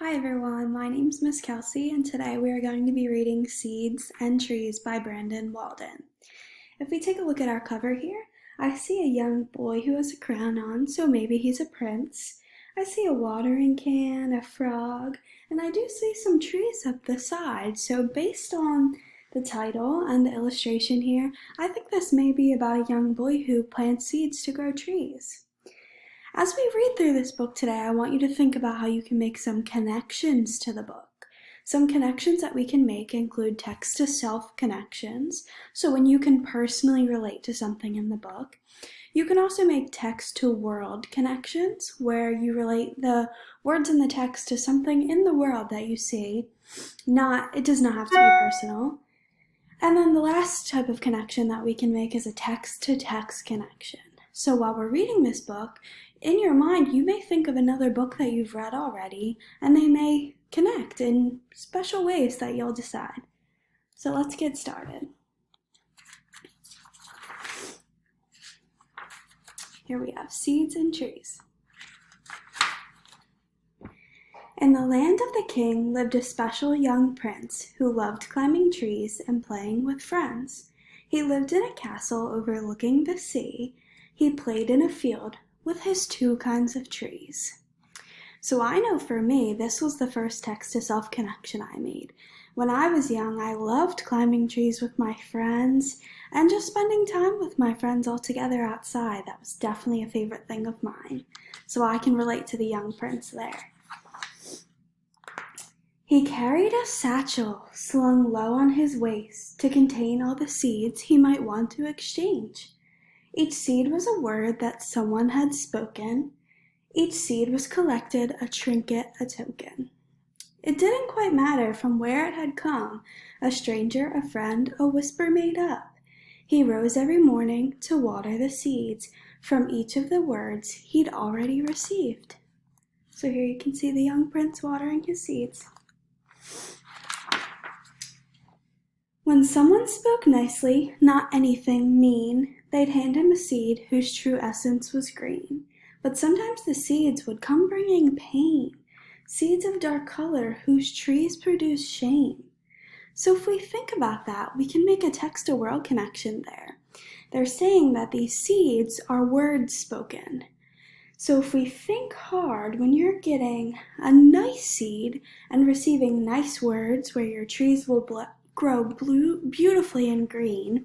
Hi everyone, my name's Miss Kelsey and today we are going to be reading Seeds and Trees by Brandon Walden. If we take a look at our cover here, I see a young boy who has a crown on, so maybe he's a prince. I see a watering can, a frog, and I do see some trees up the side, so based on the title and the illustration here, I think this may be about a young boy who plants seeds to grow trees. As we read through this book today, I want you to think about how you can make some connections to the book. Some connections that we can make include text-to-self connections, so when you can personally relate to something in the book. You can also make text-to-world connections, where you relate the words in the text to something in the world that you see. It does not have to be personal. And then the last type of connection that we can make is a text-to-text connection. So while we're reading this book, in your mind, you may think of another book that you've read already, and they may connect in special ways that you'll decide. So let's get started. Here we have Seeds and Trees. In the land of the king lived a special young prince who loved climbing trees and playing with friends. He lived in a castle overlooking the sea. He played in a field with his two kinds of trees. So I know for me, this was the first text-to-self connection I made. When I was young, I loved climbing trees with my friends and just spending time with my friends all together outside. That was definitely a favorite thing of mine. So I can relate to the young prince there. He carried a satchel slung low on his waist to contain all the seeds he might want to exchange. Each seed was a word that someone had spoken. Each seed was collected, a trinket, a token. It didn't quite matter from where it had come, a stranger, a friend, a whisper made up. He rose every morning to water the seeds from each of the words he'd already received. So here you can see the young prince watering his seeds. When someone spoke nicely, not anything mean, they'd hand him a seed whose true essence was green. But sometimes the seeds would come bringing pain, seeds of dark color whose trees produce shame. So if we think about that, we can make a text-to-world connection there. They're saying that these seeds are words spoken. So if we think hard, when you're getting a nice seed and receiving nice words where your trees will grow beautifully and green,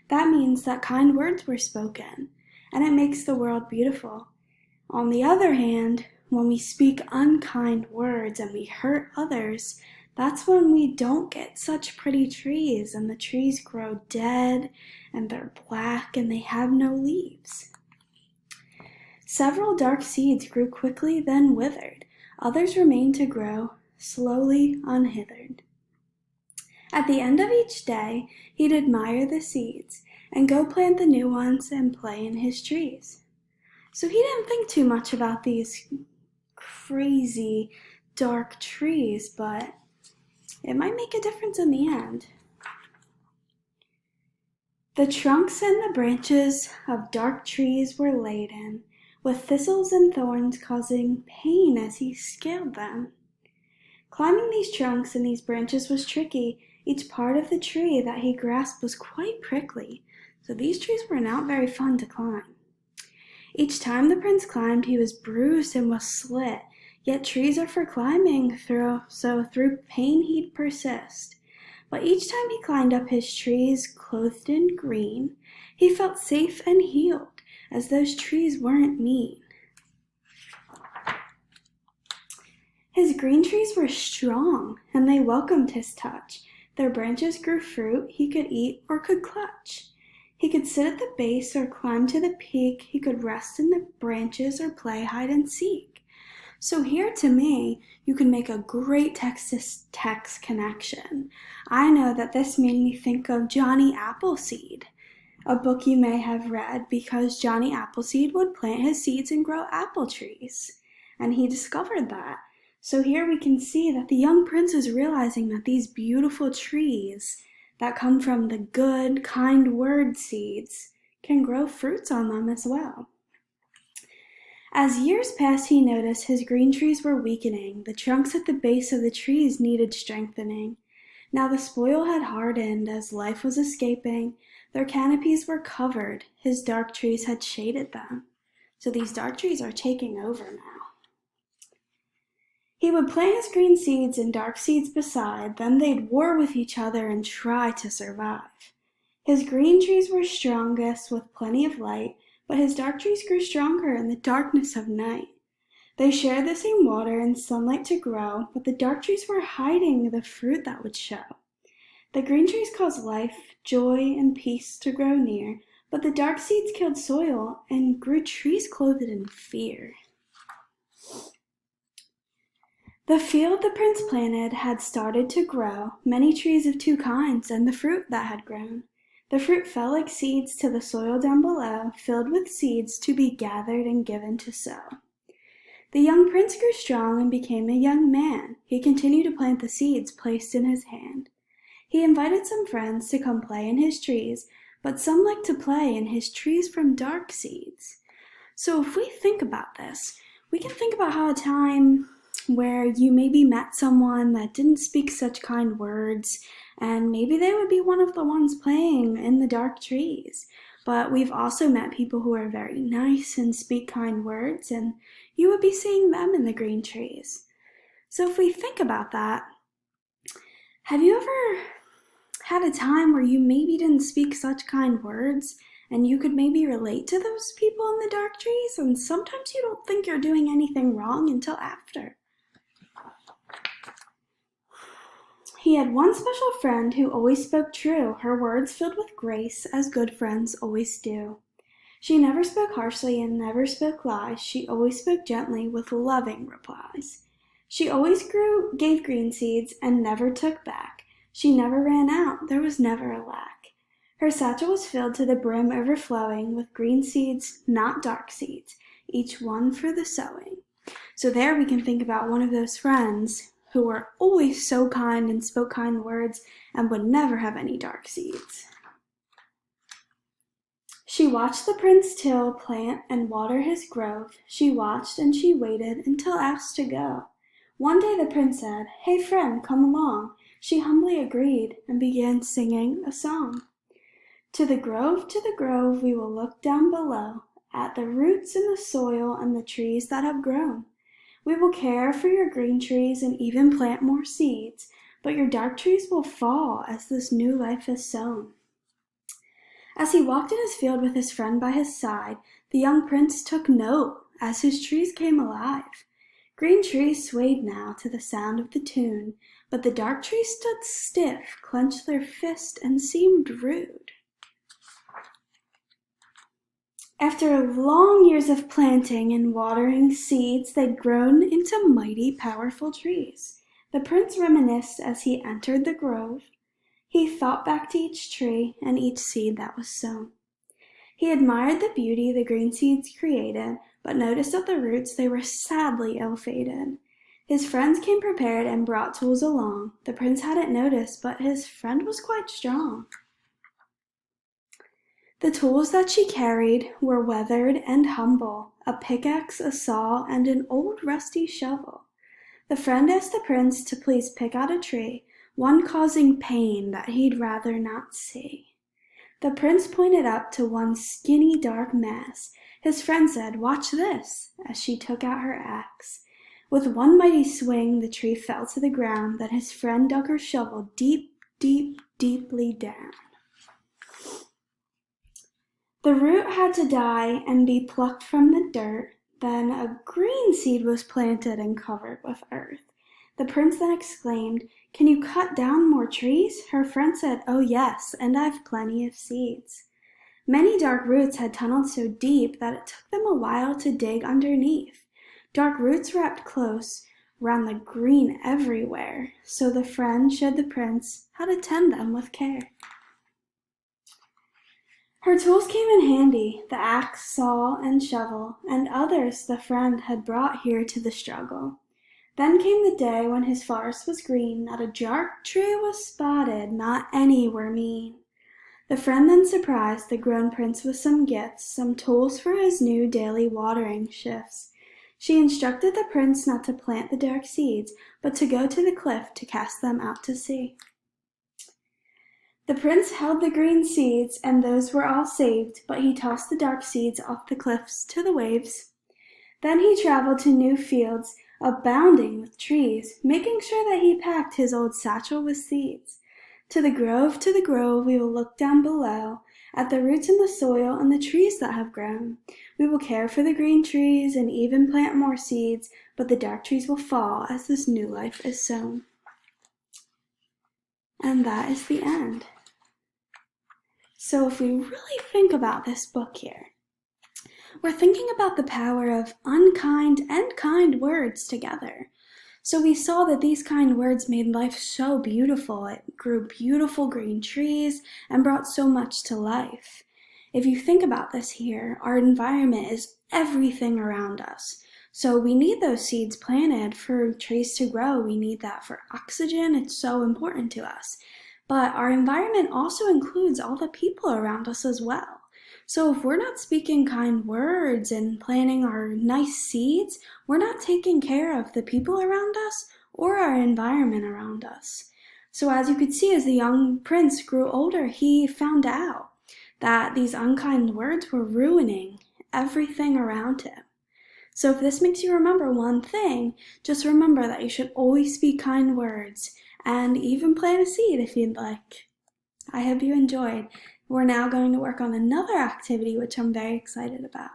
that means that kind words were spoken, and it makes the world beautiful. On the other hand, when we speak unkind words and we hurt others, that's when we don't get such pretty trees, and the trees grow dead, and they're black, and they have no leaves. Several dark seeds grew quickly, then withered. Others remained to grow, slowly unhithered. At the end of each day, he'd admire the seeds and go plant the new ones and play in his trees. So he didn't think too much about these crazy dark trees, but it might make a difference in the end. The trunks and the branches of dark trees were laden with thistles and thorns, causing pain as he scaled them. Climbing these trunks and these branches was tricky. Each part of the tree that he grasped was quite prickly, so these trees were not very fun to climb. Each time the prince climbed, he was bruised and was slit, yet trees are for climbing through, so through pain he'd persist. But each time he climbed up his trees clothed in green, he felt safe and healed, as those trees weren't mean. His green trees were strong, and they welcomed his touch. Their branches grew fruit he could eat or could clutch. He could sit at the base or climb to the peak. He could rest in the branches or play hide and seek. So here to me, you can make a great text-to-text connection. I know that this made me think of Johnny Appleseed, a book you may have read, because Johnny Appleseed would plant his seeds and grow apple trees. And he discovered that. So here we can see that the young prince is realizing that these beautiful trees that come from the good, kind word seeds can grow fruits on them as well. As years passed, he noticed his green trees were weakening. The trunks at the base of the trees needed strengthening. Now the spoil had hardened as life was escaping. Their canopies were covered. His dark trees had shaded them. So these dark trees are taking over now. He would plant his green seeds and dark seeds beside. Then they'd war with each other and try to survive. His green trees were strongest with plenty of light, but his dark trees grew stronger in the darkness of night. They shared the same water and sunlight to grow, but the dark trees were hiding the fruit that would show. The green trees caused life, joy, and peace to grow near, but the dark seeds killed soil and grew trees clothed in fear. The field the prince planted had started to grow, many trees of two kinds, and the fruit that had grown. The fruit fell like seeds to the soil down below, filled with seeds to be gathered and given to sow. The young prince grew strong and became a young man. He continued to plant the seeds placed in his hand. He invited some friends to come play in his trees, but some liked to play in his trees from dark seeds. So if we think about this, we can think about how a time where you maybe met someone that didn't speak such kind words, and maybe they would be one of the ones playing in the dark trees. But we've also met people who are very nice and speak kind words, and you would be seeing them in the green trees. So if we think about that, have you ever had a time where you maybe didn't speak such kind words, and you could maybe relate to those people in the dark trees, and sometimes you don't think you're doing anything wrong until after? He had one special friend who always spoke true, her words filled with grace, as good friends always do. She never spoke harshly and never spoke lies. She always spoke gently with loving replies. She always gave green seeds and never took back. She never ran out. There was never a lack. Her satchel was filled to the brim overflowing with green seeds, not dark seeds, each one for the sowing. So there we can think about one of those friends who were always so kind and spoke kind words and would never have any dark seeds. She watched the prince till, plant, and water his grove. She watched and she waited until asked to go. One day the prince said, "Hey friend, come along." She humbly agreed and began singing a song. To the grove, we will look down below, at the roots in the soil and the trees that have grown. We will care for your green trees and even plant more seeds, but your dark trees will fall as this new life is sown. As he walked in his field with his friend by his side, the young prince took note as his trees came alive. Green trees swayed now to the sound of the tune, but the dark trees stood stiff, clenched their fist, and seemed rude. After long years of planting and watering seeds, they'd grown into mighty, powerful trees. The prince reminisced as he entered the grove. He thought back to each tree and each seed that was sown. He admired the beauty the green seeds created, but noticed at the roots they were sadly ill-fated. His friends came prepared and brought tools along. The prince hadn't noticed, but his friend was quite strong. The tools that she carried were weathered and humble, a pickaxe, a saw, and an old rusty shovel. The friend asked the prince to please pick out a tree, one causing pain that he'd rather not see. The prince pointed up to one skinny dark mass. His friend said, "Watch this," as she took out her axe. With one mighty swing, the tree fell to the ground. Then his friend dug her shovel deeply down. The root had to die and be plucked from the dirt. Then a green seed was planted and covered with earth. The prince then exclaimed, "Can you cut down more trees?" Her friend said, "Oh yes, and I've plenty of seeds." Many dark roots had tunneled so deep that it took them a while to dig underneath. Dark roots wrapped close round the green everywhere, so the friend showed the prince how to tend them with care. Her tools came in handy, the axe, saw, and shovel, and others the friend had brought here to the struggle. Then came the day when his forest was green, not a dark tree was spotted, not any were mean. The friend then surprised the grown prince with some gifts, some tools for his new daily watering shifts. She instructed the prince not to plant the dark seeds, but to go to the cliff to cast them out to sea. The prince held the green seeds, and those were all saved, but he tossed the dark seeds off the cliffs to the waves. Then he traveled to new fields, abounding with trees, making sure that he packed his old satchel with seeds. To the grove, we will look down below, at the roots in the soil and the trees that have grown. We will care for the green trees and even plant more seeds, but the dark trees will fall as this new life is sown. And that is the end. So if we really think about this book here, we're thinking about the power of unkind and kind words together. So we saw that these kind words made life so beautiful. It grew beautiful green trees and brought so much to life. If you think about this here, our environment is everything around us. So we need those seeds planted for trees to grow. We need that for oxygen. It's so important to us. But our environment also includes all the people around us as well. So if we're not speaking kind words and planting our nice seeds, we're not taking care of the people around us or our environment around us. So as you could see, as the young prince grew older, he found out that these unkind words were ruining everything around him. So if this makes you remember one thing, just remember that you should always speak kind words and even plant a seed if you'd like. I hope you enjoyed. We're now going to work on another activity, which I'm very excited about.